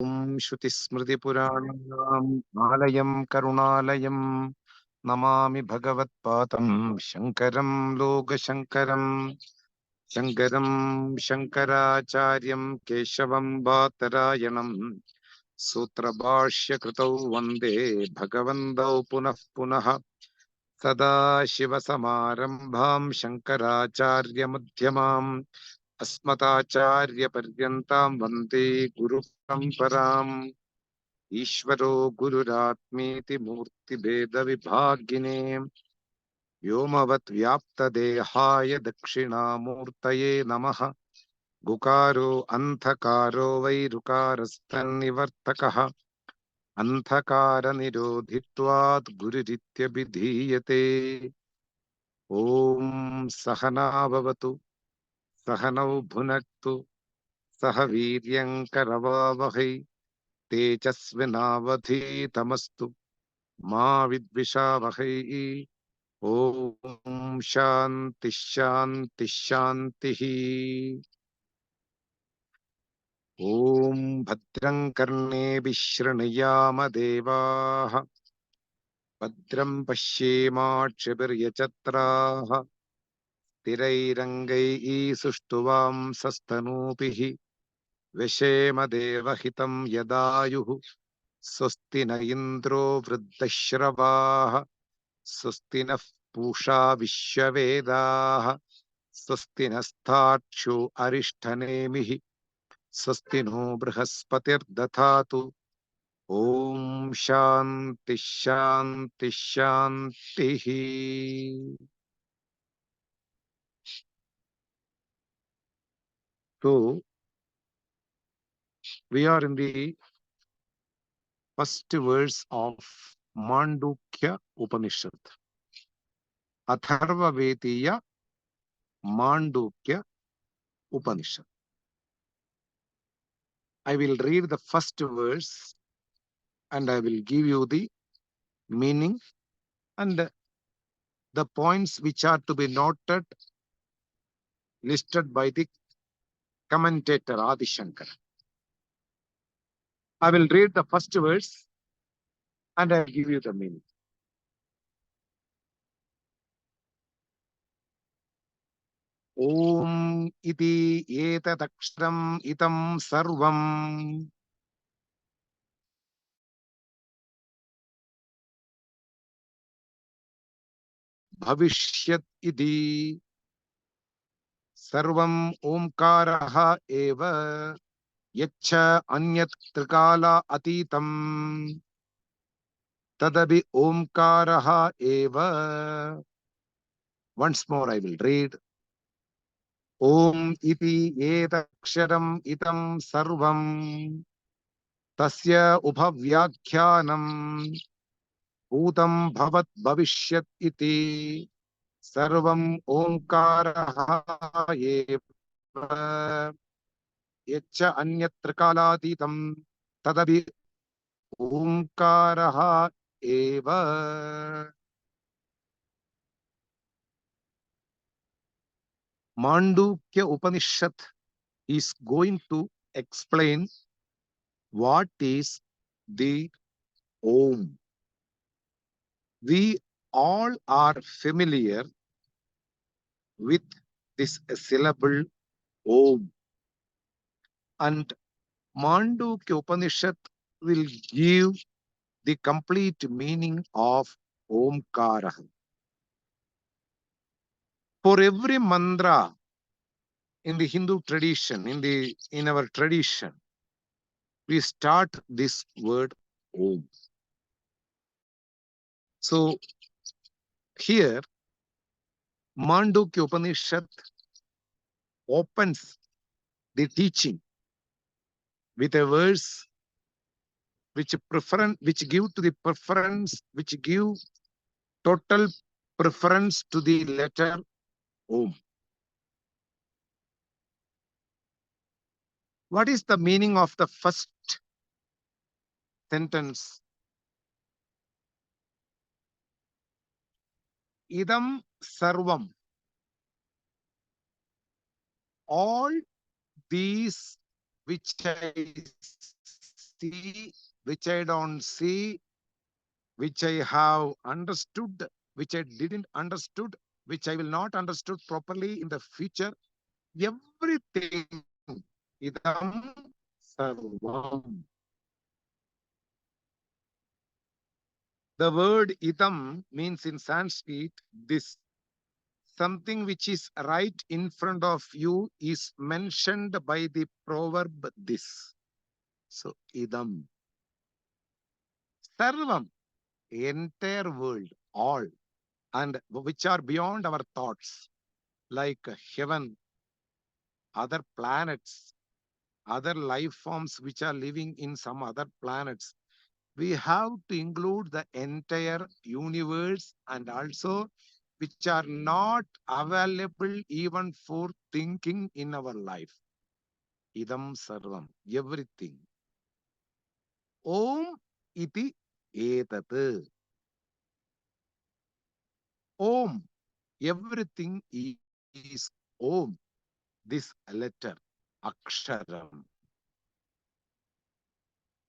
Om Shruti Smriti Puranam Alayam Karunalayam Namami Bhagavat Patam Shankaram Loga Shankaram Shankaracharyam Keshavam Bhattarayanam Sutra Bhashya Kritau Vande Bhagavandau Punah Punah Sada Shiva Samarambham Shankaracharya Madhyamam Asmatacharya Paryantam Vande Guru Paramparam Ishvaro Gururatmeti Murti Beda Vibhagine Vyomavat Vyapta Dehaya Dakshinamurtaye Namaha Gukaro Anthakaro Vairukarasan Nivartakaha Anthakara Nirodhitvat Gururitya Vidhiyate Om Sahana Bhavatu Sahanau Bhunaktu Sahaviryankaravavahai Tejasvinavadhitamastu Ma Vidvishavahai Om Shanti Shanti Shanti Om Bhadram Karne Vishrunayama Devaha Bhadram Pashyemakshabiryachtraha Tirairangai Sushtuvam Sastanupihi Veshema Devahitam Yadayuhu Swasti na Indro Vruddashravaha Swasti na Pusha Vishyavedaha Swasti nastakshu Arishthanemihi Swasti no Brihaspatir Dathatu Om Shanti Shanti Shanti. So, we are in the first verse of Māṇḍūkya Upaniṣad. Atharva Vediya Māṇḍūkya Upaniṣad. I will read the first verse and I will give you the meaning and the points which are to be noted, listed by the commentator Adi Shankara. I will read the first verse and I will give you the meaning. Om iti etadaksharam itam sarvam bhavishyat iti sarvam omkaraha eva yacha anyat trikala atitam tadabi omkaraha eva. Once more I will read. Om iti etaksharam itam sarvam tasya ubhavyakyanam bhutam bhavat bhavishyat iti sarvam omkaraha eva yacha anyat trikalatitam tadabi omkaraha eva. Māṇḍūkya Upanishad is going to explain what is the Om. We all are familiar with this syllable Om. And Māṇḍūkya Upanishad will give the complete meaning of Omkara. For every mantra in the Hindu tradition, in our tradition, we start this word Om. So here, Māṇḍūkya Upanishad opens the teaching with a verse which give total preference to the letter Om. What is the meaning of the first sentence? Idam sarvam. All these which I see, which I don't see, which I have understood, which I didn't understood, which I will not understood properly in the future. Everything idam sarvam. The word idam means in Sanskrit this. Something which is right in front of you is mentioned by the proverb this. So idam. Sarvam, entire world, all, and which are beyond our thoughts, like heaven, other planets, other life forms which are living in some other planets. We have to include the entire universe and also which are not available even for thinking in our life. Idam sarvam, everything. Om iti etat. Om, everything is Om, this letter, Aksharam.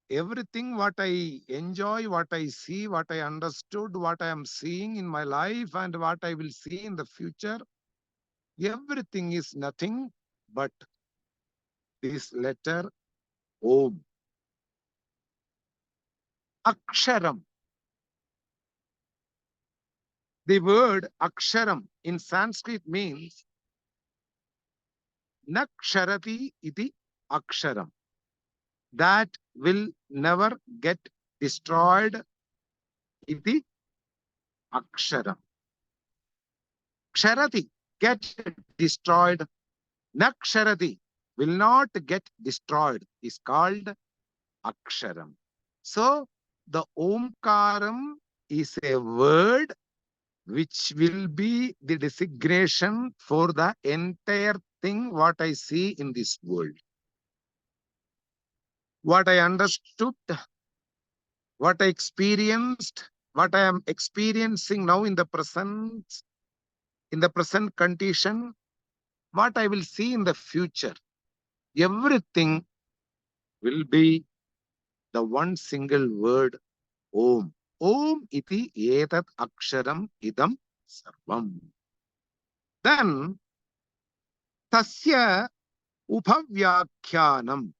Everything what I enjoy, what I see, what I understood, what I am seeing in my life, and what I will see in the future, everything is nothing but this letter Om. Aksharam. The word Aksharam in Sanskrit means Naksharati iti Aksharam. That will never get destroyed iti Aksharam. Ksharati, get destroyed. Naksharati, will not get destroyed, is called Aksharam. So, the Omkaram is a word which will be the designation for the entire thing what I see in this world. What I understood, what I experienced, what I am experiencing now in the present condition, what I will see in the future, everything will be the one single word Om. Om iti etat aksharam idam sarvam. Then tasya upavyakhyanam.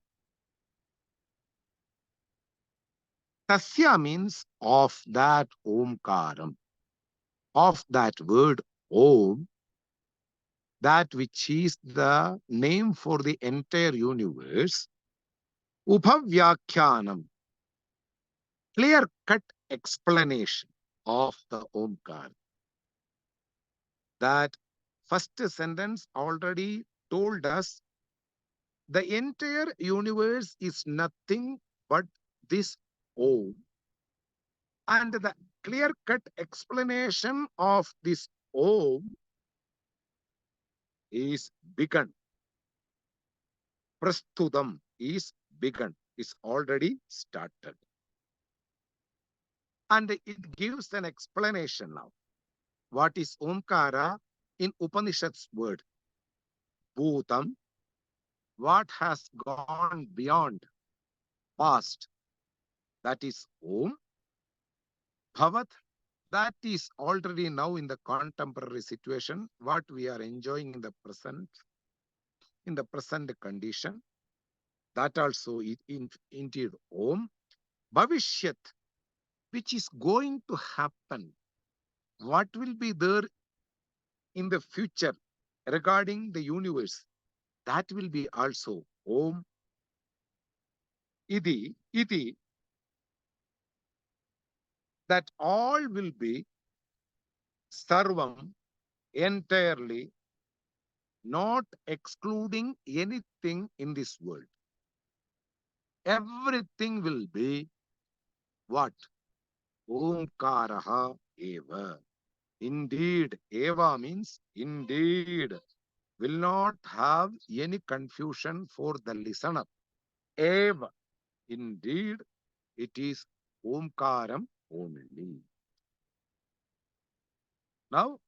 Tasya means of that Omkaram, of that word Om, that which is the name for the entire universe. Upavyakhyanam, clear-cut explanation of the Omkar. That first sentence already told us the entire universe is nothing but this Om. And the clear-cut explanation of this Om is begun. Prastudam is begun, is already started. And it gives an explanation now. What is Omkara in Upanishad's word? Bhutam, what has gone beyond, past, that is Om. Bhavat, that is already now in the contemporary situation, what we are enjoying in the present condition. That also is indeed Om. Bhavishyat, which is going to happen. What will be there in the future regarding the universe? That will be also Om. Iti, that all will be Sarvam, entirely, not excluding anything in this world. Everything will be what? Omkaraha eva. Indeed, eva means indeed. Will not have any confusion for the listener. Eva. Indeed, it is Omkaram only. Now,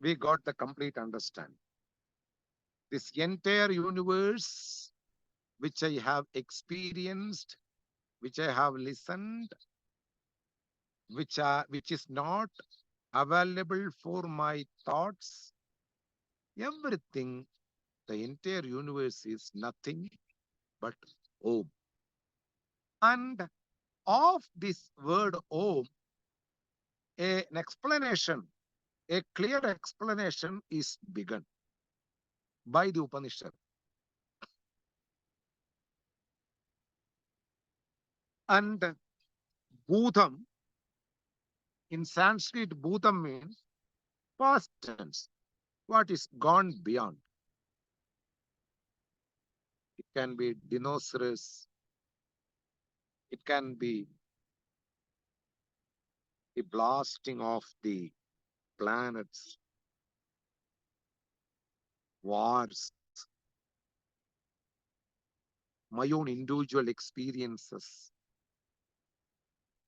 we got the complete understanding. This entire universe which I have experienced, which I have listened, which is not available for my thoughts, everything, the entire universe is nothing but Om. And of this word Om, an explanation, a clear explanation is begun by the Upanishad. And Bhutam, in Sanskrit, Bhutam means past tense, what is gone beyond. It can be dinosaurs, it can be the blasting of the planets, wars, my own individual experiences,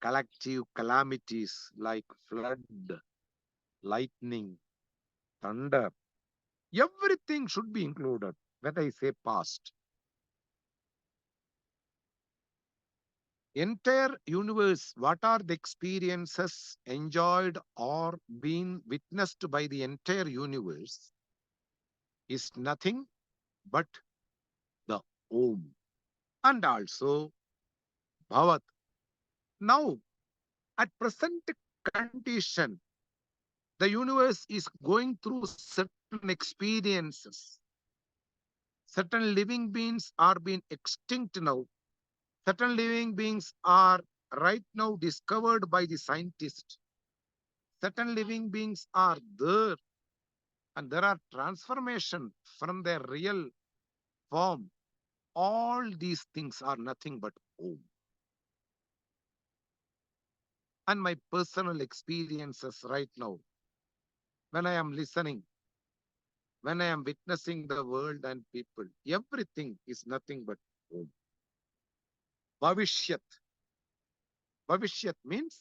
collective calamities like flood, lightning, thunder. Everything should be included when I say past. Entire universe, what are the experiences enjoyed or been witnessed by the entire universe is nothing but the Om. And also Bhavat. Now, at present condition, the universe is going through certain experiences. Certain living beings are being extinct now. Certain living beings are right now discovered by the scientists. Certain living beings are there, and there are transformation from their real form. All these things are nothing but Om. And my personal experiences right now, when I am listening, when I am witnessing the world and people, everything is nothing but Om. Bhavishyat. Bhavishyat means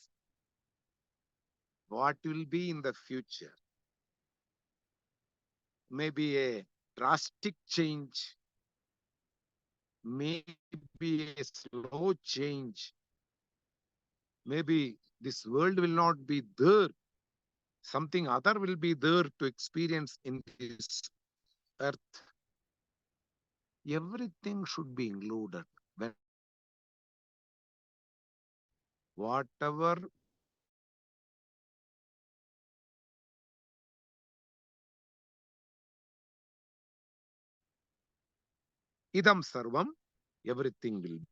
what will be in the future. Maybe a drastic change, maybe a slow change. Maybe this world will not be there. Something other will be there to experience in this earth. Everything should be included. When whatever idam sarvam, everything will be.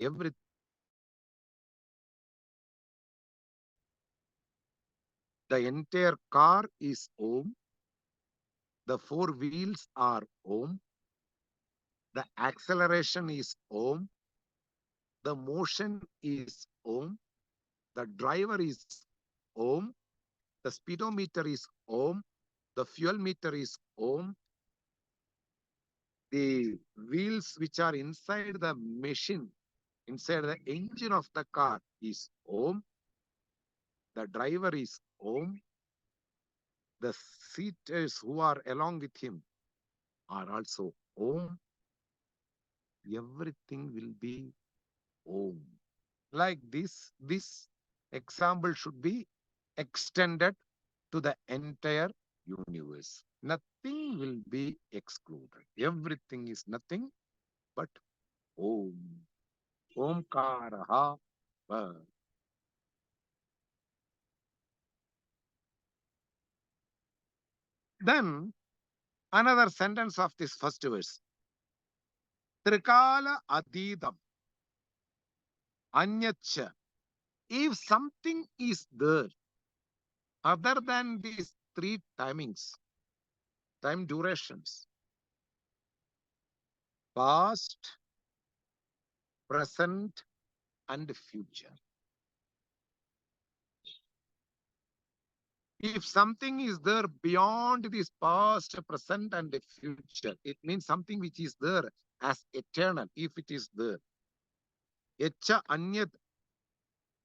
Every the entire car is Om. The four wheels are Om. The acceleration is Om. The motion is Om. The driver is Om. The speedometer is Om. The fuel meter is Om. The wheels which are inside the machine, inside the engine of the car is Om. The driver is Om. The seaters who are along with him are also Om. Everything will be Om. Like this example should be extended to the entire universe. Nothing will be excluded. Everything is nothing but Om. Omkaraha. Then another sentence of this first verse. Trikala adidam anyacha. If something is there other than these three timings, time durations, past, present, and future. If something is there beyond this past, present, and future, it means something which is there as eternal, if it is there. Echa anyat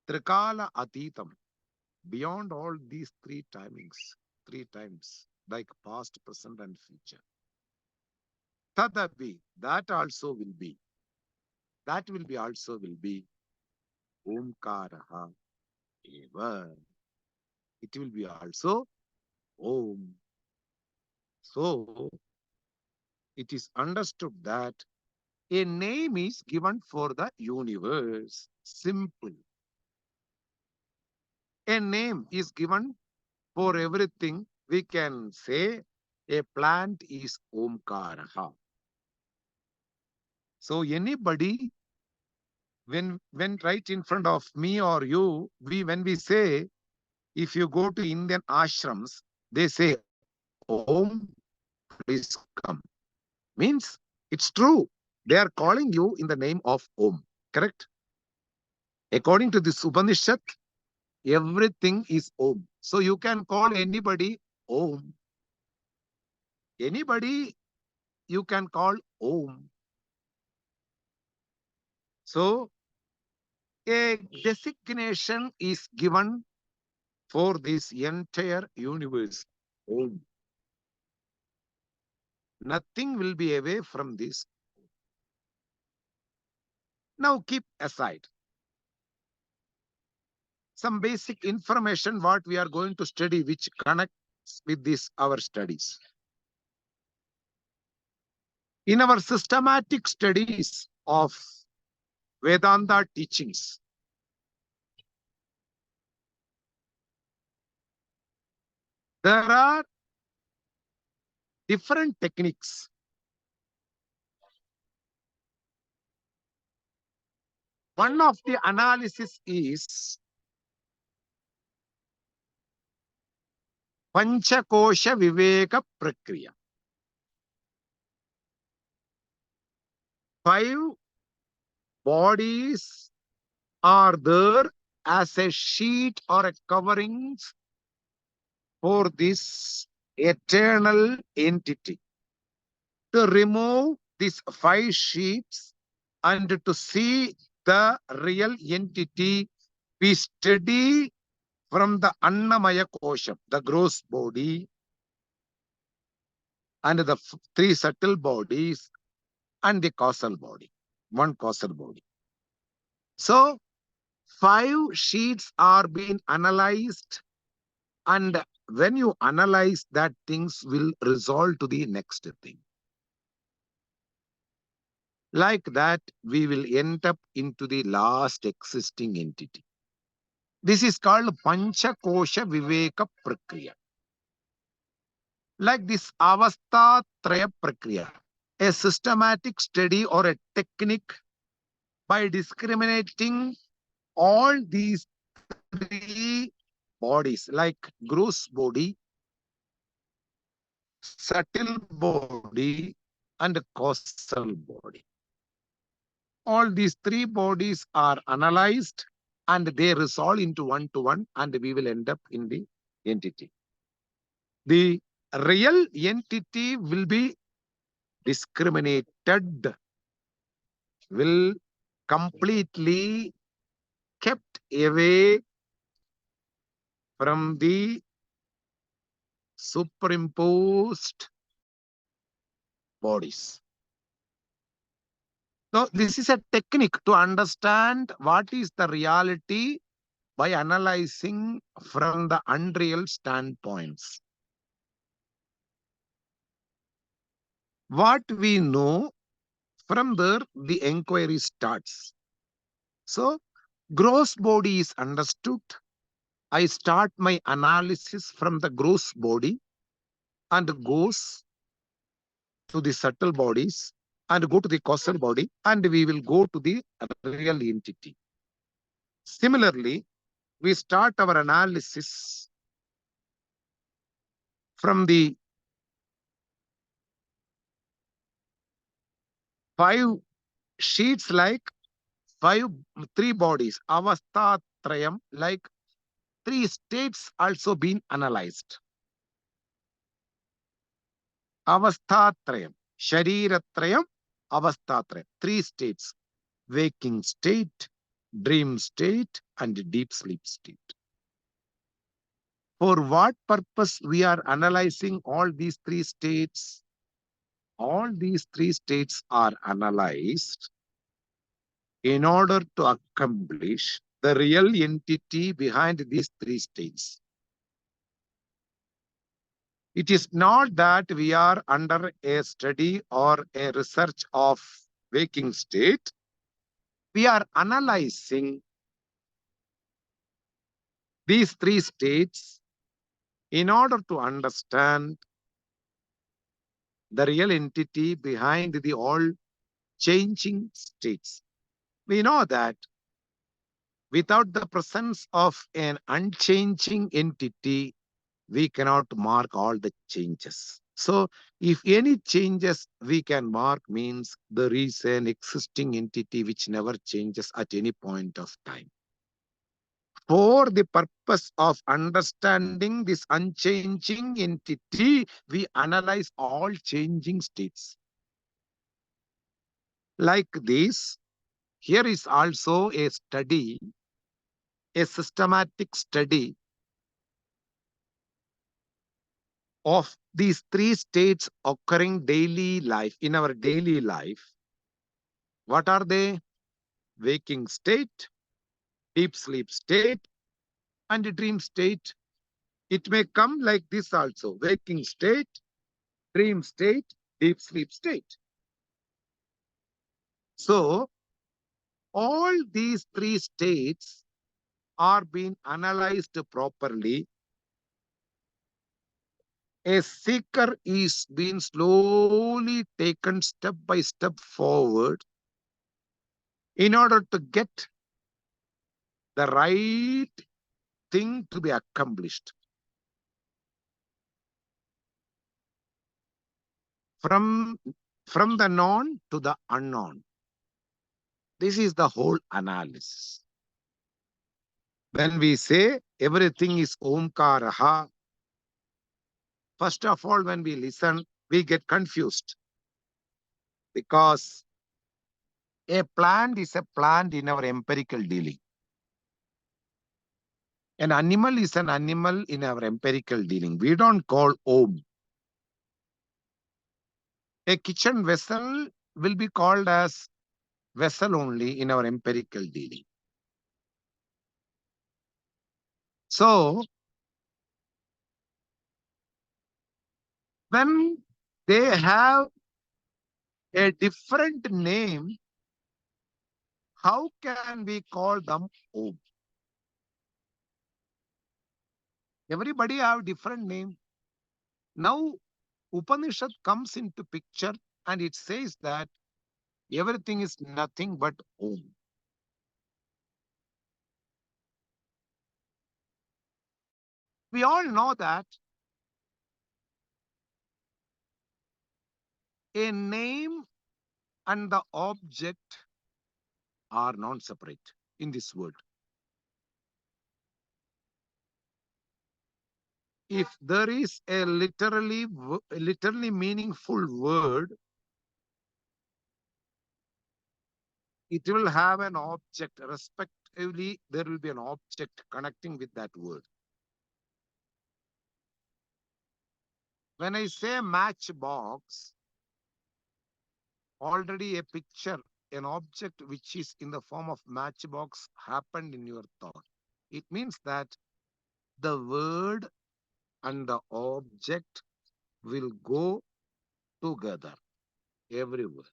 trikala atitam. Beyond all these three timings, three times, like past, present, and future. tadapi, that also will be. That will be also will be Omkaraha eva. It will be also Om. So it is understood that a name is given for the universe. Simple. A name is given for everything. We can say a plant is Omkaraha. So anybody, when right in front of me or you, when we say, if you go to Indian ashrams, they say Om, please come. Means it's true. They are calling you in the name of Om. Correct? According to this Upanishad, everything is Om. So you can call anybody Om. Anybody you can call Om. So a designation is given for this entire universe. Om. Nothing will be away from this. Now keep aside some basic information what we are going to study, which connects with this our studies. In our systematic studies of Vedanta teachings, there are different techniques. One of the analysis is Panchakosha Viveka Prakriya. 5 bodies are there as a sheet or a coverings for this eternal entity. To remove these 5 sheets and to see the real entity, we study from the Annamaya Kosham, the gross body, and the 3 subtle bodies, and the causal body, 1 causal body. So 5 sheets are being analyzed, and when you analyze that, things will resolve to the next thing. Like that, we will end up into the last existing entity. This is called Panchakosha Viveka Prakriya. Like this Avastha Traya Prakriya, a systematic study or a technique by discriminating all these 3 bodies, like gross body, subtle body, and causal body. All these 3 bodies are analyzed and they resolve into one-to-one, and we will end up in the entity. The real entity will be discriminated, will completely kept away from the superimposed bodies. So this is a technique to understand what is the reality by analyzing from the unreal standpoints. What we know, from there the inquiry starts. So gross body is understood. I start my analysis from the gross body and goes to the subtle bodies and go to the causal body, and we will go to the real entity. Similarly, we start our analysis from the 5 sheets, like 3 bodies, Avastha Trayam, like 3 states also been analyzed. Avastha Trayam, Sharira Trayam, Avastha Trayam, 3 states: waking state, dream state, and deep sleep state. For what purpose we are analyzing all these 3 states? all these three states are analyzed in order to accomplish the real entity behind these three states. It is not that we are under a study or a research of waking state. We are analyzing these three states in order to understand the real entity behind the all changing states. We know that without the presence of an unchanging entity, we cannot mark all the changes. So if any changes we can mark means there is an existing entity which never changes at any point of time. For the purpose of understanding this unchanging entity, we analyze all changing states. Like this, here is also a study, a systematic study of these three states occurring daily life, in our daily life. What are they? Waking state, deep sleep state, and dream state. It may come like this also: waking state, dream state, deep sleep state. So all these three states are being analyzed properly. A seeker is being slowly taken step by step forward in order to get the right thing to be accomplished. From the known to the unknown. This is the whole analysis. When we say everything is Omkaraha, first of all, when we listen, we get confused because a plant is a plant in our empirical dealing. An animal is an animal in our empirical dealing. We don't call Om. A kitchen vessel will be called as vessel only in our empirical dealing. So, when they have a different name, how can we call them Om? Everybody have different name. Now, Upanishad comes into picture and it says that everything is nothing but Om. We all know that a name and the object are non-separate in this world. If there is a literally meaningful word, it will have an object. Respectively, there will be an object connecting with that word. When I say matchbox, already a picture, an object which is in the form of matchbox happened in your thought. It means that the word and the object will go together everywhere.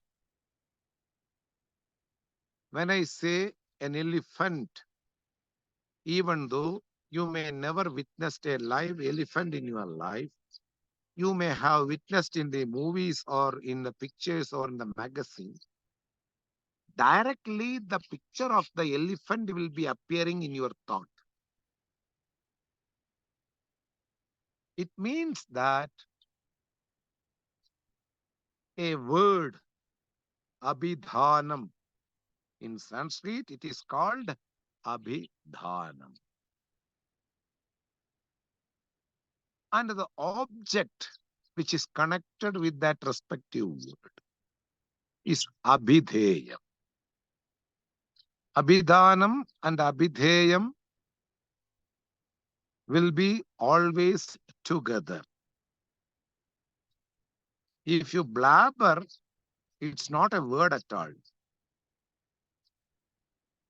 When I say an elephant, even though you may never witnessed a live elephant in your life, you may have witnessed in the movies or in the pictures or in the magazines, directly the picture of the elephant will be appearing in your thought. It means that a word, abhidhanam, in Sanskrit, it is called abhidhanam. And the object which is connected with that respective word is abhidheyam. Abhidhanam and abhidheyam will be always together. If you blabber, it's not a word at all.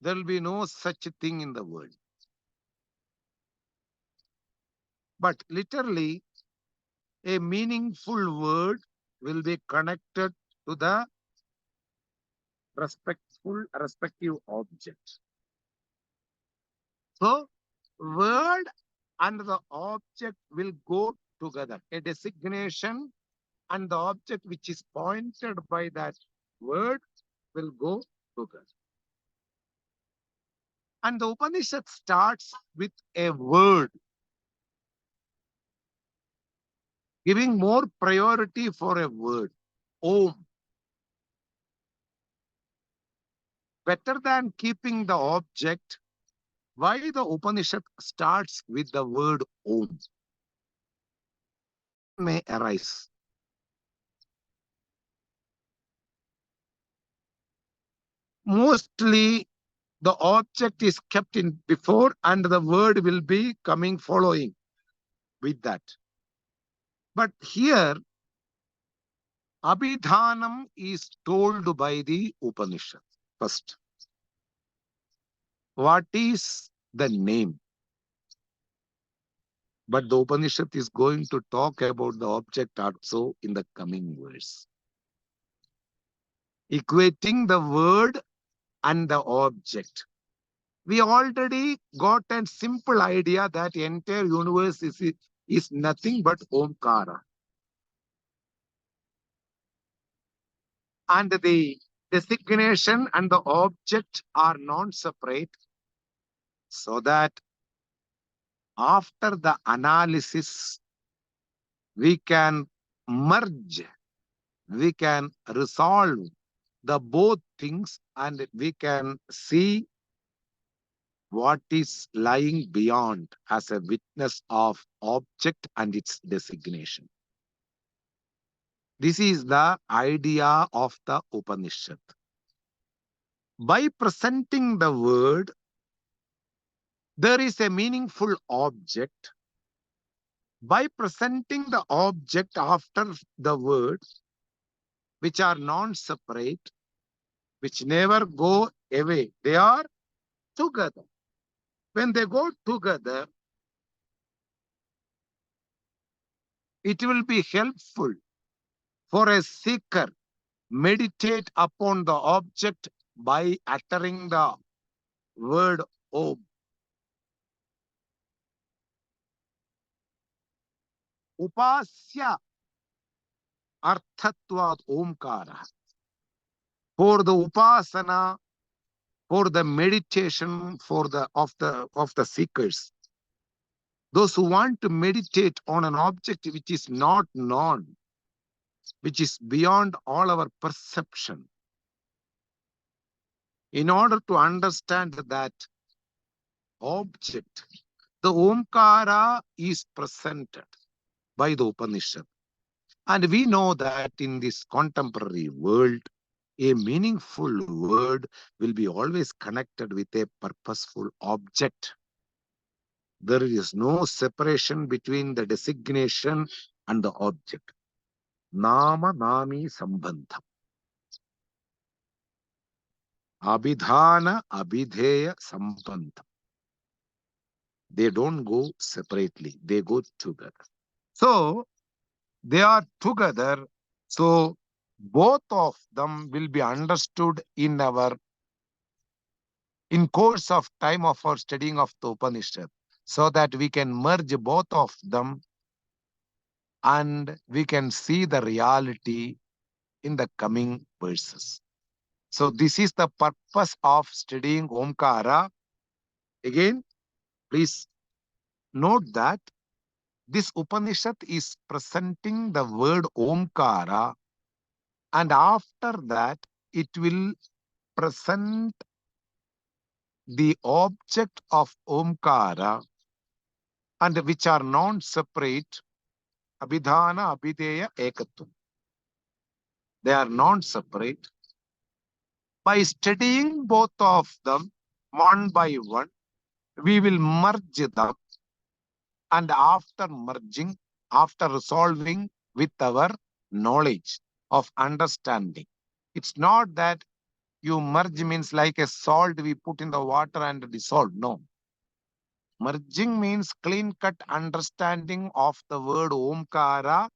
There will be no such thing in the world. But literally, a meaningful word will be connected to the respective object. So, word and the object will go together. A designation and the object which is pointed by that word will go together. And the Upanishad starts with a word, giving more priority for a word, Om. Better than keeping the object, why the Upanishad starts with the word Om? May arise. Mostly the object is kept in before and the word will be coming following with that. But here, Abhidhanam is told by the Upanishad first. What is the name? But the Upanishad is going to talk about the object also in the coming verse. Equating the word and the object. We already got a simple idea that the entire universe is nothing but Omkara. And the designation and the object are non-separate, so that after the analysis, we can merge, we can resolve the both things, and we can see what is lying beyond as a witness of object and its designation. This is the idea of the Upanishad. By presenting the word, there is a meaningful object. By presenting the object after the word, which are non-separate, which never go away, they are together. When they go together, it will be helpful for a seeker meditate upon the object by uttering the word Om. Upasya arthatvat Omkara. For the upasana, for the meditation, for the of the seekers, those who want to meditate on an object which is not known, which is beyond all our perception, in order to understand that object, the Omkara is presented by the Upanishad. And we know that in this contemporary world, a meaningful word will be always connected with a purposeful object. There is no separation between the designation and the object. Nama Nami Sambandham. Abhidhana Abhideya Sambandham. They don't go separately, they go together. So, they are together. So, both of them will be understood in course of time of our studying of the Upanishad, so that we can merge both of them and we can see the reality in the coming verses. So this is the purpose of studying Omkara. Again, please note that this Upanishad is presenting the word Omkara, and after that it will present the object of Omkara, and which are non-separate, Abhidhana, Abhideya, Ekatvam. They are non-separate. By studying both of them one by one, we will merge them, and after merging, after resolving with our knowledge, of understanding. It's not that you merge means like a salt we put in the water and dissolve. No. Merging means clean cut understanding of the word Omkara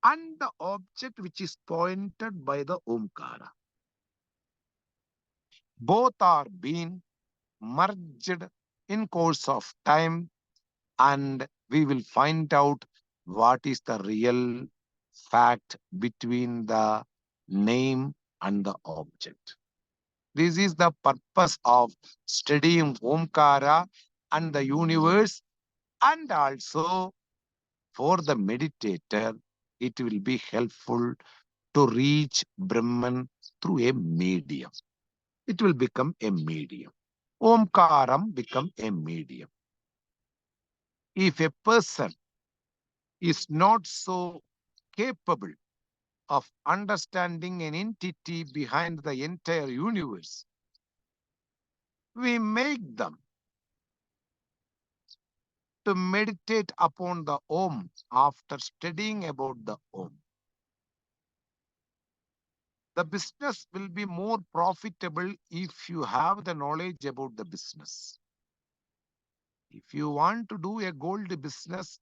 and the object which is pointed by the Omkara. Both are being merged in course of time, and we will find out what is the real fact between the name and the object. This is the purpose of studying Omkara and the universe, and also for the meditator, it will be helpful to reach Brahman through a medium. It will become a medium. Omkaram become a medium. If a person is not so capable of understanding an entity behind the entire universe, we make them to meditate upon the Om after studying about the Om. The business will be more profitable if you have the knowledge about the business. If you want to do a gold business,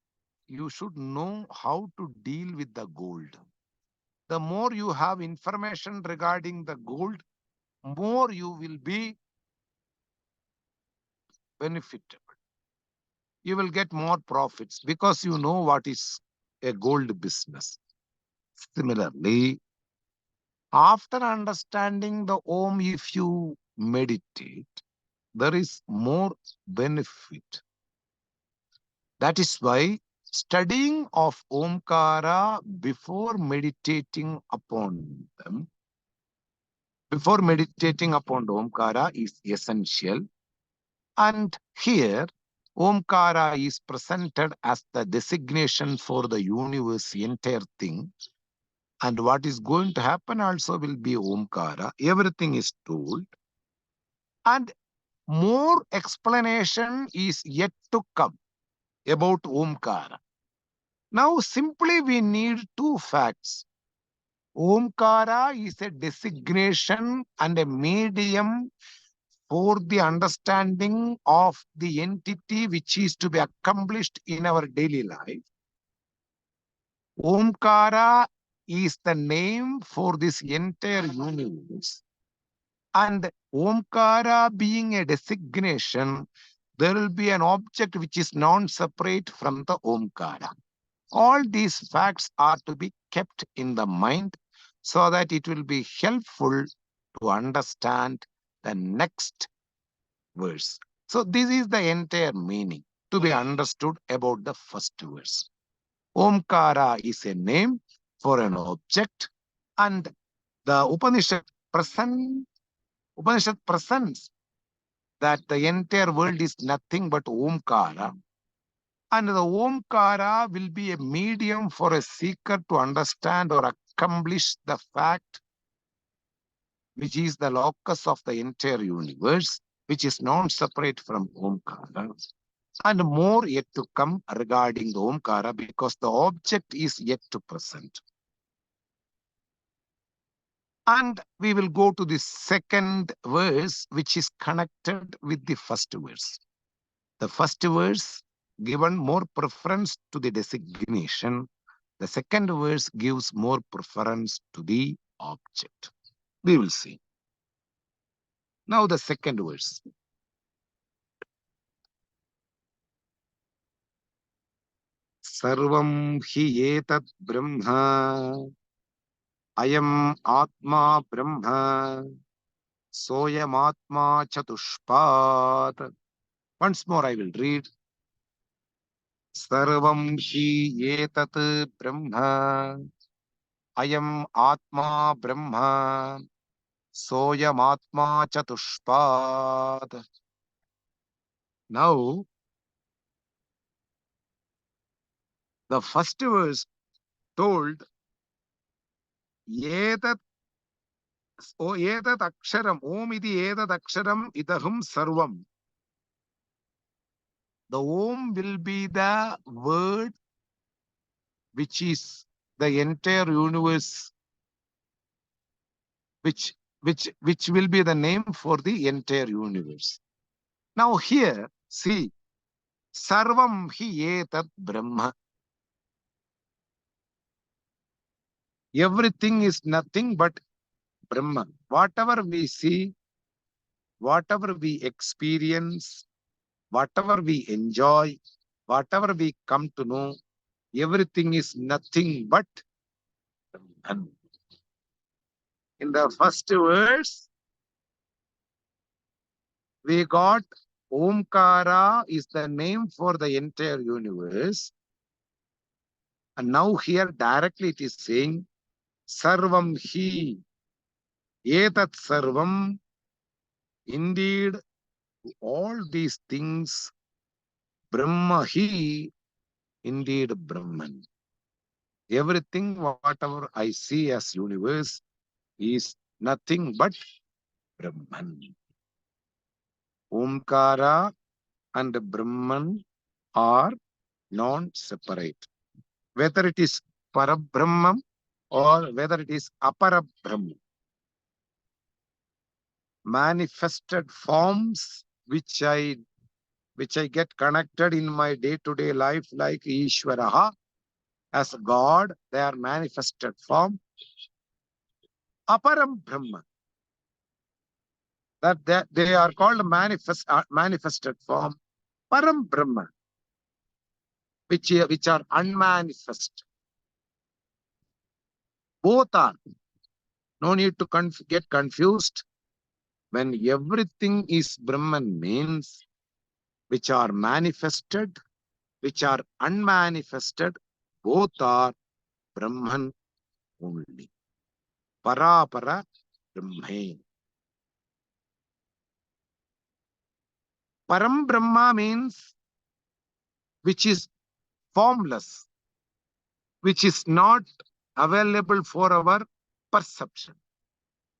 you should know how to deal with the gold. The more you have information regarding the gold, more you will be benefitable. You will get more profits because you know what is a gold business. Similarly, after understanding the Om, if you meditate, there is more benefit. That is why studying of Omkara before meditating upon them, before meditating upon the Omkara is essential. And here, Omkara is presented as the designation for the universe, entire thing. And what is going to happen also will be Omkara. Everything is told. And more explanation is yet to come about Omkara. Now, simply we need two facts. Omkara is a designation and a medium for the understanding of the entity which is to be accomplished in our daily life. Omkara is the name for this entire universe. And Omkara being a designation, there will be an object which is non-separate from the Omkara. All these facts are to be kept in the mind so that it will be helpful to understand the next verse. So this is the entire meaning to be understood about the first verse. Omkara is a name for an object, and the Upanishad presents that the entire world is nothing but Omkara. And the Omkara will be a medium for a seeker to understand or accomplish the fact which is the locus of the entire universe, which is non-separate from Omkara. And more yet to come regarding the Omkara because the object is yet to present. And we will go to the second verse, which is connected with the first verse. The first verse given more preference to the designation. The second verse gives more preference to the object. We will see. Now the second verse. Sarvam hi etat brahma ayam atma brahma soyam atma chatushpat. Once more I will read. Sarvam hi etat brahma ayam atma brahma soyam atma chatushpat. Now, the first verse told, Etat, O etat aksharam, Om iti etat aksharam idahum sarvam. The Om will be the word which is the entire universe, which will be the name for the entire universe. Now here, see, Sarvam hi etat Brahma. Everything is nothing but Brahma. Whatever we see, whatever we experience, whatever we enjoy, whatever we come to know, everything is nothing but Brahman. In the first verse, we got Omkara is the name for the entire universe. And now here directly it is saying Sarvam hi etat sarvam. Indeed, all these things, Brahma hi, indeed Brahman. Everything, whatever I see as universe, is nothing but Brahman. Omkara and Brahman are non-separate. Whether it is Parabrahman or whether it is Aparabrahman. Manifested forms which I get connected in my day-to-day life, like Ishvaraha, as God, they are manifested form. Aparam Brahman, that they are called manifested form. Param Brahman, which are unmanifest. Both are. No need to get confused. When everything is Brahman means which are manifested, which are unmanifested, both are Brahman only. Para Brahman. Param Brahma means which is formless, which is not available for our perception.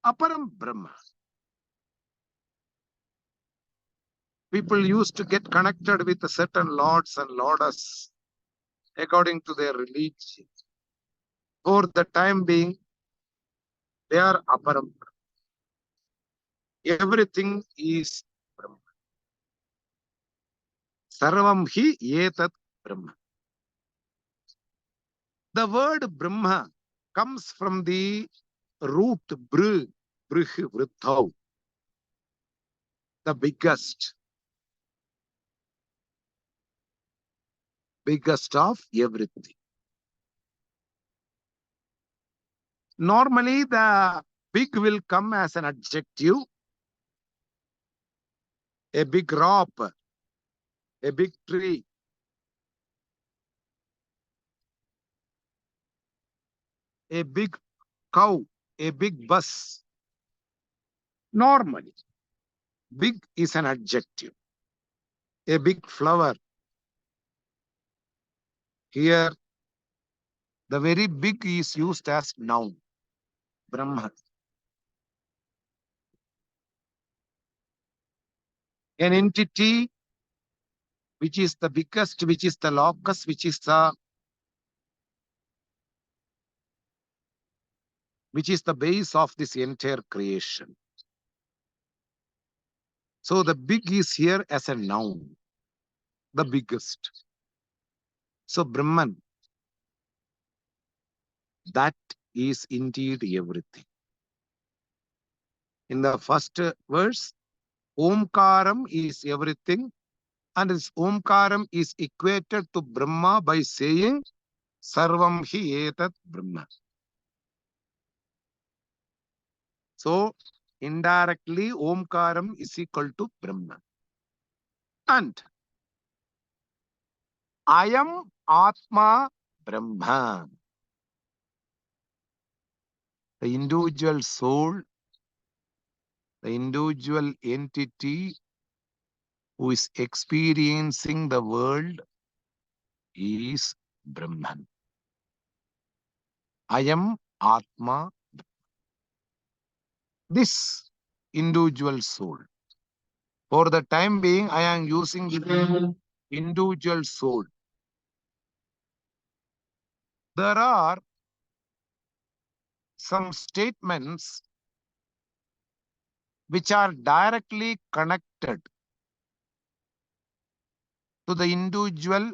Aparam Brahma. People used to get connected with certain lords and lordas according to their religion. For the time being, they are Aparam. Everything is Brahma. Sarvam hi etat Brahma. The word Brahma comes from the root brih vrithau, the biggest of everything. Normally, the big will come as an adjective. A big rock, a big tree, a big cow, a big bus. Normally, big is an adjective. A big flower. Here, the very big is used as noun. Brahma. An entity which is the biggest, which is the locus, which is the base of this entire creation. So the big is here as a noun, the biggest. So Brahman, that is indeed everything. In the first verse, Omkaram is everything, and this Omkaram is equated to Brahma by saying Sarvam hi etat Brahma. So indirectly, Omkaram is equal to Brahma. And I am Atma Brahma. The individual soul, the individual entity who is experiencing the world is Brahman. I am Atma. This individual soul. For the time being, I am using the individual soul. There are some statements which are directly connected to the individual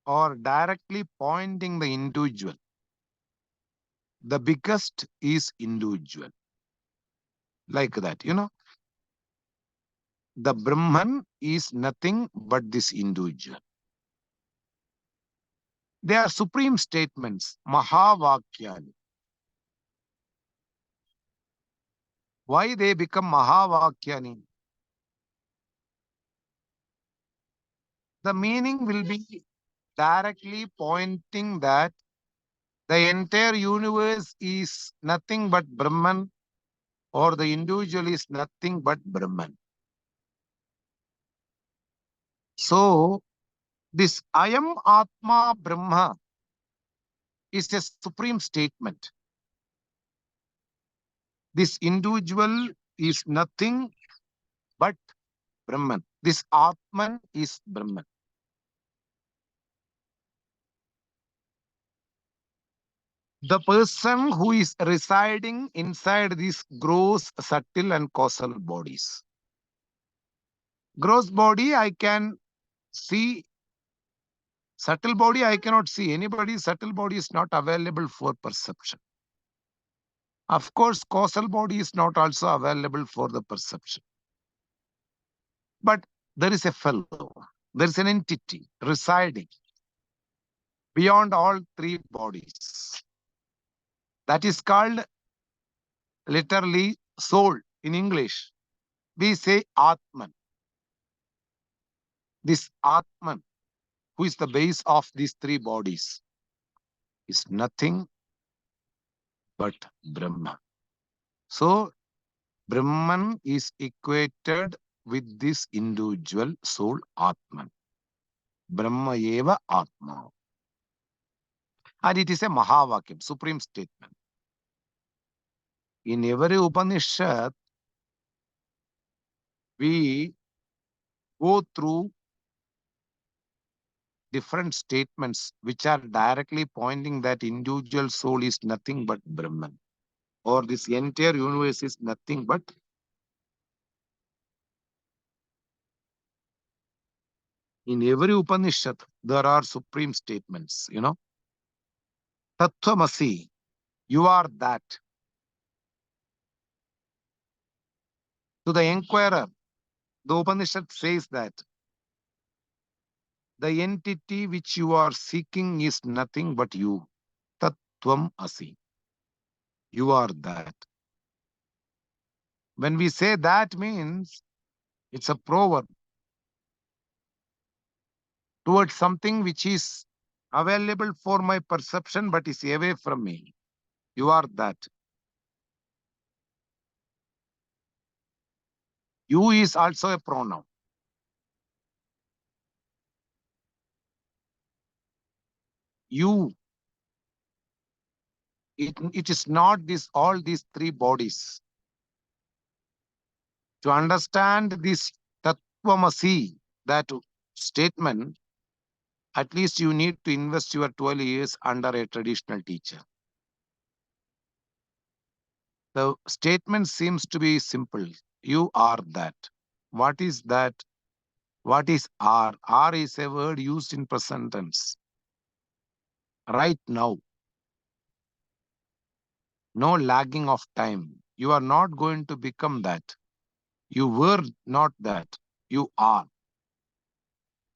or directly pointing the individual. The biggest is individual. Like that, the Brahman is nothing but this individual. They are supreme statements, Mahavakyani. Why they become Mahavakyani? The meaning will be directly pointing that the entire universe is nothing but Brahman, or the individual is nothing but Brahman. So, this Ayam Atma Brahma is a supreme statement. This individual is nothing but Brahman. This Atman is Brahman. The person who is residing inside these gross, subtle, and causal bodies. Gross body, I can see. Subtle body, I cannot see. Anybody's subtle body is not available for perception. Of course, causal body is not also available for the perception. But there is a fellow, there is an entity residing beyond all three bodies. That is called literally soul in English. We say Atman. This Atman, who is the base of these three bodies, is nothing but Brahma. So, Brahman is equated with this individual soul Atman. Brahma eva Atma. And it is a Mahavakyam, supreme statement. In every Upanishad, we go through different statements which are directly pointing that individual soul is nothing but Brahman, or this entire universe is nothing but. In every Upanishad, there are supreme statements, Tattvamasi, you are that. To the inquirer, the Upanishad says that the entity which you are seeking is nothing but you. Tattvam asi. You are that. When we say that means it's a proverb towards something which is available for my perception but is away from me. You are that. You is also a pronoun. You. It is not all these three bodies. To understand this Tattvamasi, that statement, at least you need to invest your 12 years under a traditional teacher. The statement seems to be simple. You are that. What is that? What is are? Are is a word used in present tense. Right now. No lagging of time. You are not going to become that. You were not that. You are.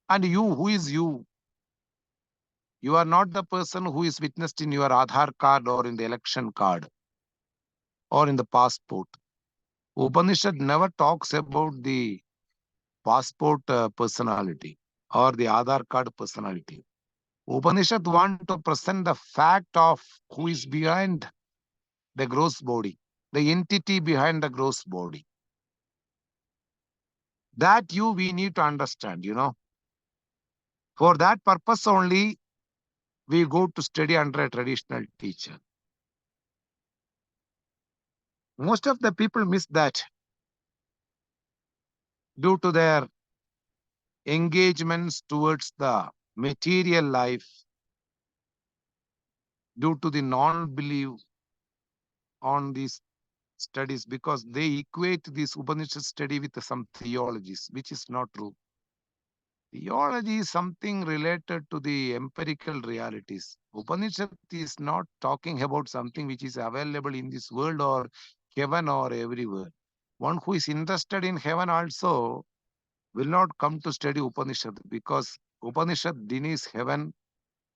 And you, who is you? You are not the person who is witnessed in your Aadhaar card or in the election card or in the passport. Upanishad never talks about the passport personality or the Aadhaar card personality. Upanishad want to present the fact of who is behind the gross body, the entity behind the gross body. That we need to understand, For that purpose only, we go to study under a traditional teacher. Most of the people miss that due to their engagements towards the material life, due to the non-belief on these studies, because they equate this Upanishad study with some theologies, which is not true. Theology is something related to the empirical realities. Upanishad is not talking about something which is available in this world or heaven or everywhere. One who is interested in heaven also will not come to study Upanishad, because Upanishad denies heaven.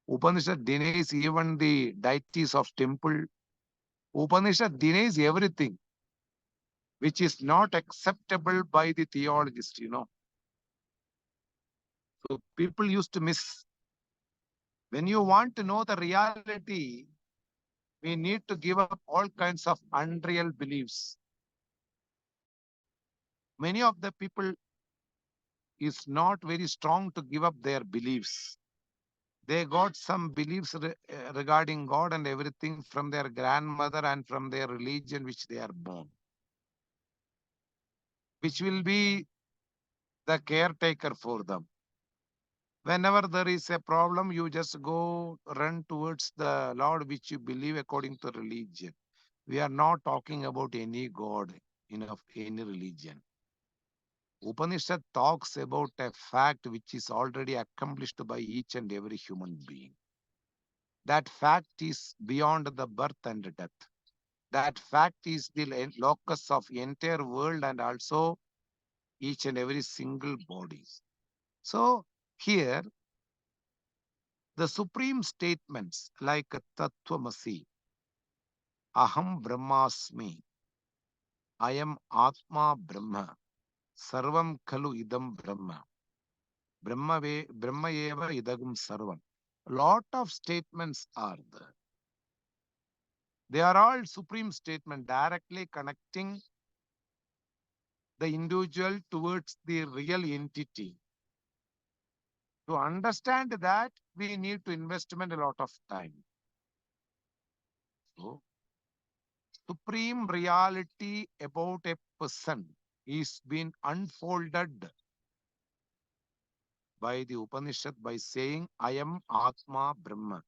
Upanishad denies even the deities of temple. Upanishad denies everything which is not acceptable by the theologists. So people used to miss. When you want to know the reality, we need to give up all kinds of unreal beliefs. Many of the people is not very strong to give up their beliefs. They got some beliefs regarding God and everything from their grandmother and from their religion which they are born, which will be the caretaker for them. Whenever there is a problem, you just go run towards the Lord which you believe according to religion. We are not talking about any God in any religion. Upanishad talks about a fact which is already accomplished by each and every human being. That fact is beyond the birth and death. That fact is the locus of entire world and also each and every single body. So here, the supreme statements like Tattvamasi, Aham Brahmasmi, I am Atma Brahma, Sarvam Khalu Idam Brahma, Brahma Eva Idagam Sarvam. A lot of statements are there. They are all supreme statements directly connecting the individual towards the real entity. To understand that, we need to investment a lot of time. So, supreme reality about a person is being unfolded by the Upanishad by saying, I am Atma Brahma.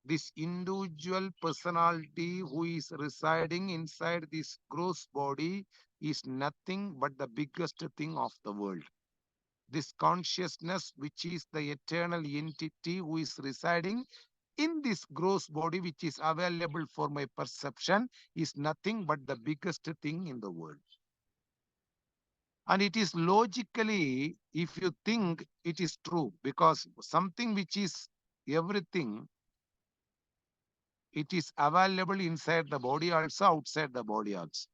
This individual personality who is residing inside this gross body is nothing but the biggest thing of the world. This consciousness, which is the eternal entity who is residing in this gross body, which is available for my perception, is nothing but the biggest thing in the world. And it is logically, if you think, it is true, because something which is everything, it is available inside the body also, outside the body also.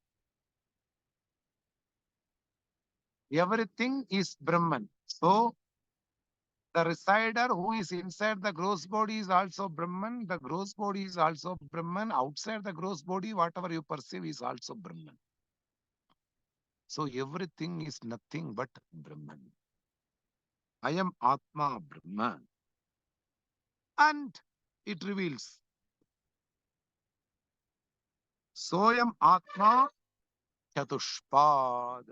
Everything is Brahman. So the resider who is inside the gross body is also Brahman. The gross body is also Brahman. Outside the gross body, whatever you perceive is also Brahman. So everything is nothing but Brahman. I am Atma Brahman. And it reveals, Soyam Atma Chatushpad.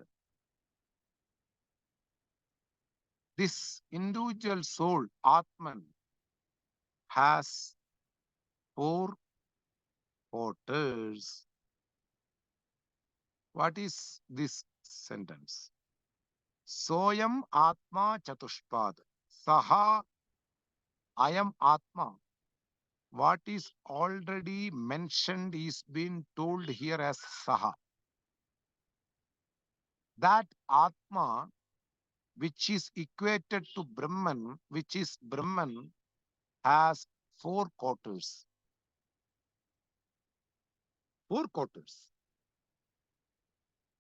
This individual soul, Atman, has four quarters. What is this sentence? Soyam Atma Chatushpad. Saha, I am Atma. What is already mentioned is being told here as Saha. That Atma, which is equated to Brahman, which is Brahman, has four quarters. Four quarters.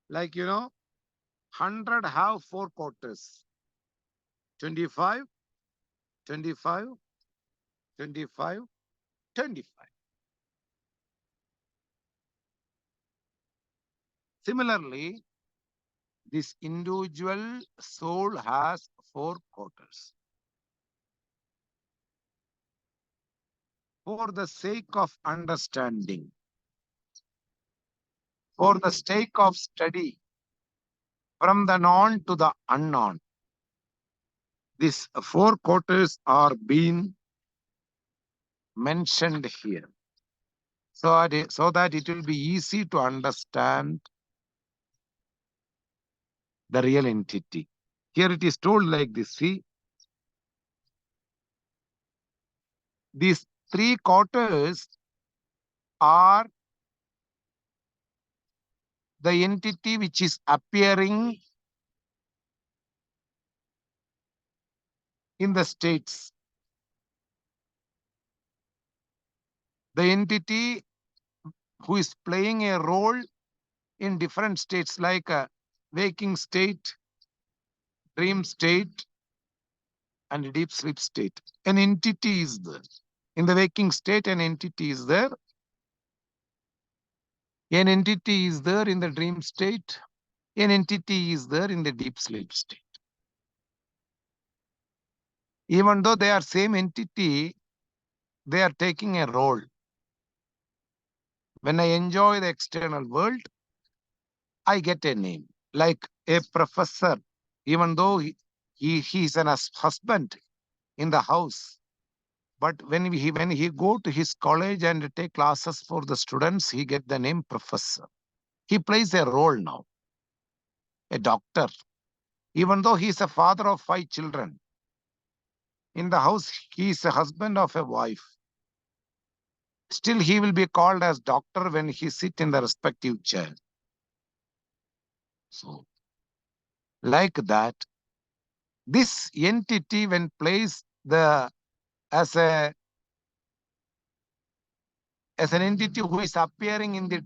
Like, 100 have four quarters. 25, 25, 25, 25. Similarly, this individual soul has four quarters. For the sake of understanding, for the sake of study, from the known to the unknown, these four quarters are being mentioned here. so that it will be easy to understand the real entity. Here it is told like this. See, these three quarters are the entity which is appearing in the states. The entity who is playing a role in different states, like a waking state, dream state, and deep sleep state. An entity is there. In the waking state, an entity is there. An entity is there in the dream state. An entity is there in the deep sleep state. Even though they are same entity, they are taking a role. When I enjoy the external world, I get a name. Like a professor, even though he's an husband in the house, but when he go to his college and take classes for the students, he get the name professor. He plays a role now. A doctor, even though he is a father of 5 children. In the house, he is a husband of a wife. Still, he will be called as doctor when he sit in the respective chair. So, like that, this entity, when placed as an entity who is appearing in the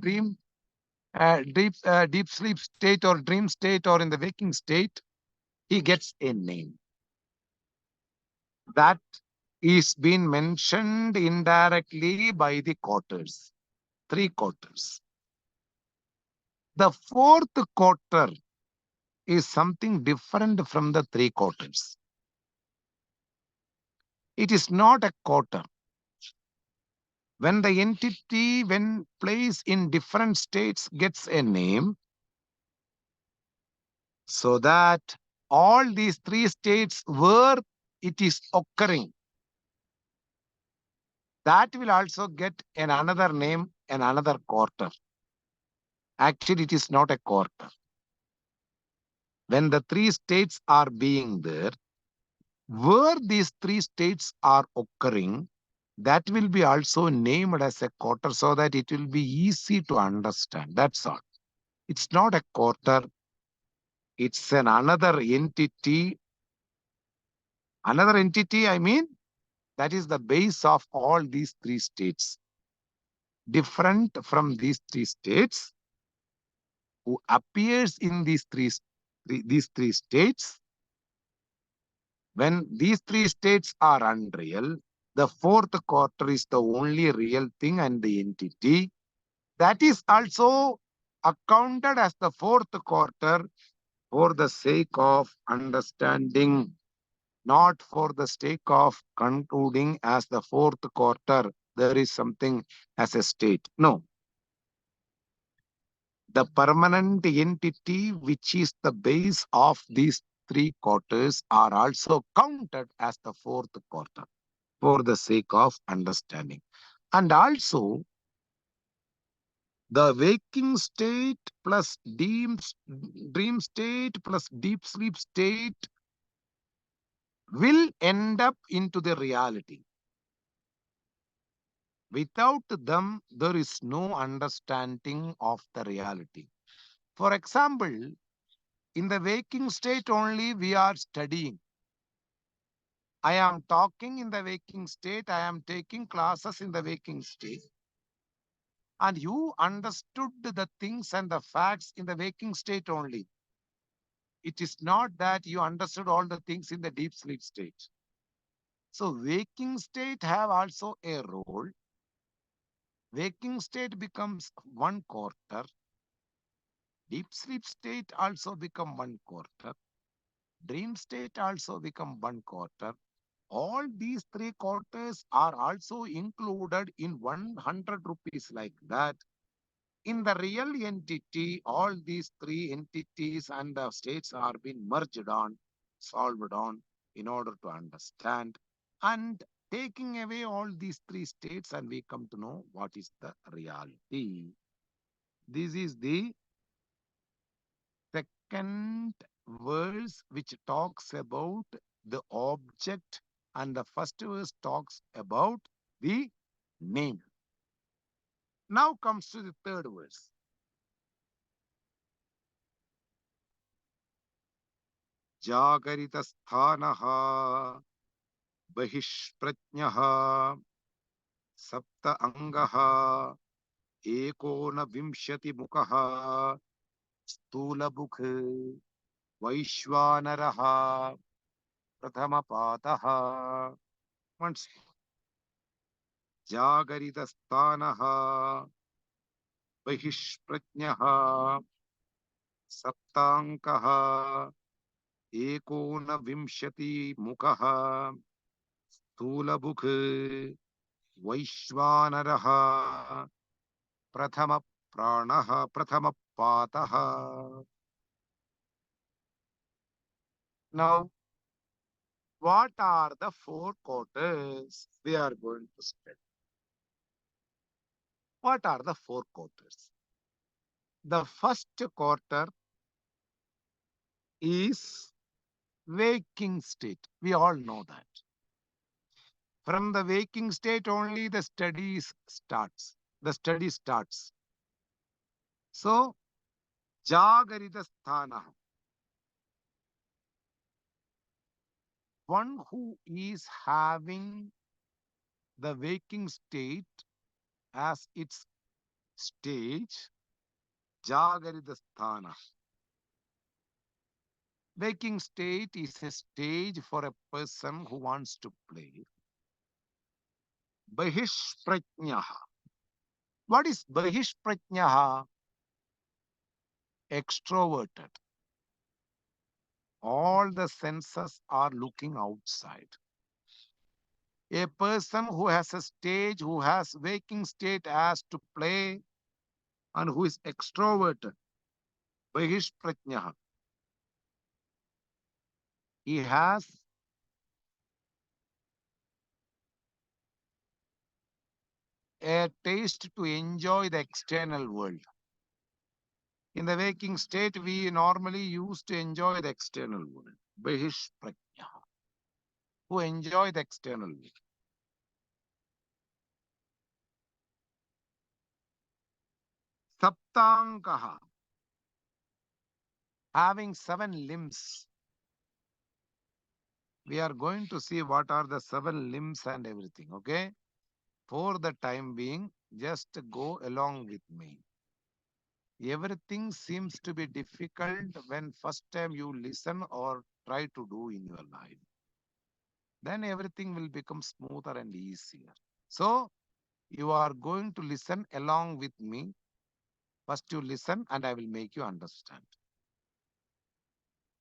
deep sleep state or dream state or in the waking state, he gets a name. That is being mentioned indirectly by the quarters, 3 quarters. The 4th quarter is something different from the 3 quarters. It is not a quarter. When the entity, when placed in different states, gets a name, so that all these 3 states where it is occurring, that will also get another name and another quarter. Actually, it is not a quarter. When the 3 states are being there, where these 3 states are occurring, that will be also named as a quarter so that it will be easy to understand. That's all. It's not a quarter. It's another entity. Another entity, I mean, that is the base of all these 3 states. Different from these 3 states, who appears in these three states. When these 3 states are unreal, the 4th quarter is the only real thing and the entity. That is also accounted as the 4th quarter for the sake of understanding, not for the sake of concluding as the 4th quarter there is something as a state. No. The permanent entity, which is the base of these 3 quarters, are also counted as the 4th quarter for the sake of understanding. And also, the waking state plus dream state plus deep sleep state will end up into the reality. Without them, there is no understanding of the reality. For example, in the waking state only we are studying. I am talking in the waking state. I am taking classes in the waking state. And you understood the things and the facts in the waking state only. It is not that you understood all the things in the deep sleep state. So waking state have also a role. Waking state becomes 1 quarter. Deep sleep state also become 1 quarter. Dream state also become 1 quarter. All these 3 quarters are also included in 100 rupees, like that. In the real entity, all these 3 entities and the states are being merged on, solved on, in order to understand. And taking away all these three states, and we come to know what is the reality. This is the second verse which talks about the object, and the first verse talks about the name. Now comes to the third verse. Jagarithasthanaha Bahishpratnyaha Sapta Angaha Ekona Vimshati Mukaha Stulabukh Vaishwanaraha Prathamapataha. Once Jagarithasthanaha Bahishpratnyaha Saptankaha Ekona Vimshati Mukaha Stulabukh Vaishwanaraha Prathama Pranaha Prathama Pataha. Now, what are the four quarters we are going to study? What are the four quarters? The first quarter is waking state. We all know that. From the waking state only the study starts. So, Jagarita Sthana, one who is having the waking state as its stage, Jagarita Sthana. Waking state is a stage for a person who wants to play. Bahishpratnyaha. What is Bahishpratnyaha? Extroverted. All the senses are looking outside. A person who has a stage, who has waking state as to play, and who is extroverted, Bahishpratnyaha. He has a taste to enjoy the external world. In the waking state, we normally used to enjoy the external world. Bahishpratnya, who enjoy the external world. Saptankaha, having 7 limbs. We are going to see what are the 7 limbs and everything, okay? For the time being, just go along with me. Everything seems to be difficult when first time you listen or try to do in your life. Then everything will become smoother and easier. So, you are going to listen along with me. First you listen and I will make you understand.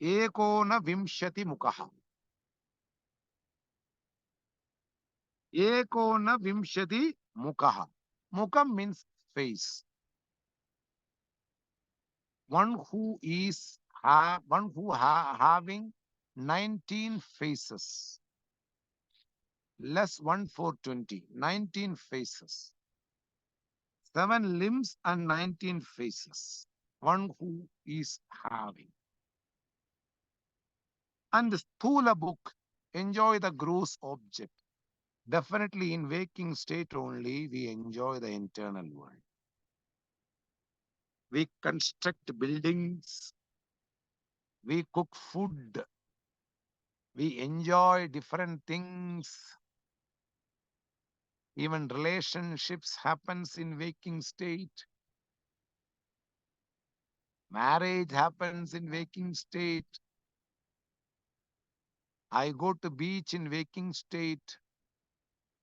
Ekona Vimshati Mukaha. Ekona Vimshati Mukaha. Mukam means face. One who is having 19 faces. Less 1 4 20. 19 faces. 7 limbs and 19 faces. One who is having. And the Sthula book, enjoy the gross object. Definitely in waking state only, we enjoy the internal world. We construct buildings. We cook food. We enjoy different things. Even relationships happens in waking state. Marriage happens in waking state. I go to beach in waking state.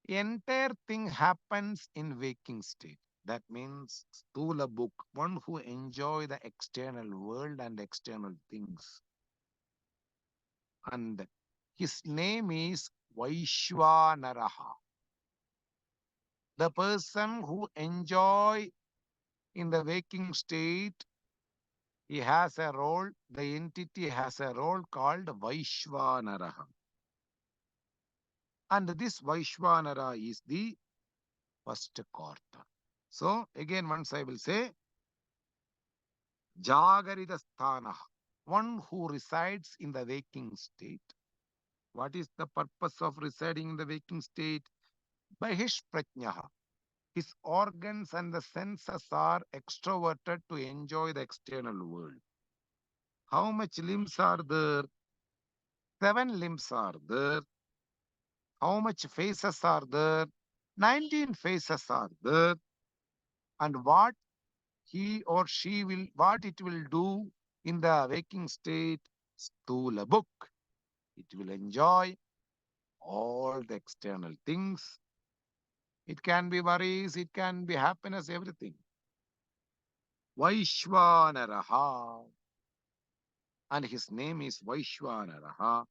Entire thing happens in waking state. That means Stula book, one who enjoy the external world and external things. And his name is Vaishwanaraha. The person who enjoy in the waking state, he has a role, the entity has a role called Vaishwanaraha. And this Vaishvanara is the first quarter. So again, once I will say, Jagarita Sthana, one who resides in the waking state. What is the purpose of residing in the waking state? Bahish Prajnaha. His organs and the senses are extroverted to enjoy the external world. How much limbs are there? 7 limbs are there. How much faces are there? 19 faces are there. And what what it will do in the waking state? Stula book. It will enjoy all the external things. It can be worries, it can be happiness, everything. Vaishvanaraha. And his name is Vaishvanaraha.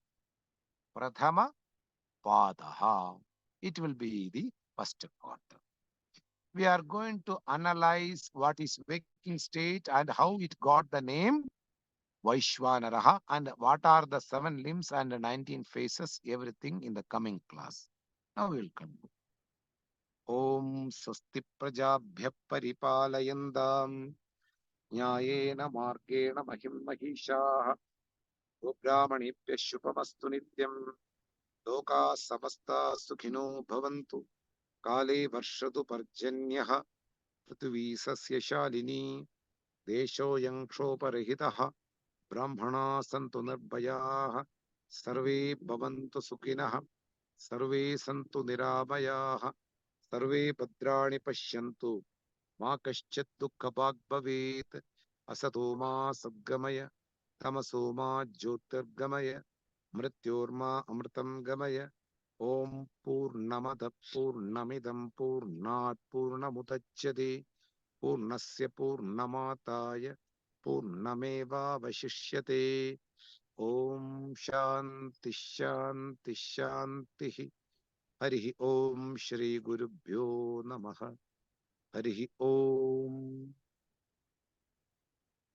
Prathama Padaha. It will be the first quarter. We are going to analyze what is waking state and how it got the name Vaishvanaraha and what are the 7 limbs and 19 faces, everything in the coming class. Now we will come. Om Swasti Prajabhya Paripalayantam Nyayena Margena Mahim Mahisha Brahmanipya Shupamastu Nityam Loka Samasta Sukhino Bhavantu Kale Varshatu Parjanyah Prithvi Sasya Shalini Deshoyam Kshoparahitaha Brahmana Santu Nirbhayaha Sarve Bhavantu Sukhinah Sarve Santu Nirabhayaha Sarve Bhadrani Pashyantu Ma Kaschat Dukkhabhag Bhavet Asato Ma Sadgamaya Tamaso Ma Jyotirgamaya Mrityorma Amritam Gamaya Om Purnamada Purnamidam Purnat Purnamudachyate Purnasya Purnamataya Purnameva Vashishyate Om Shanti Shanti Shanti Harihi Om Shri Gurubhyo Namaha Harihi Om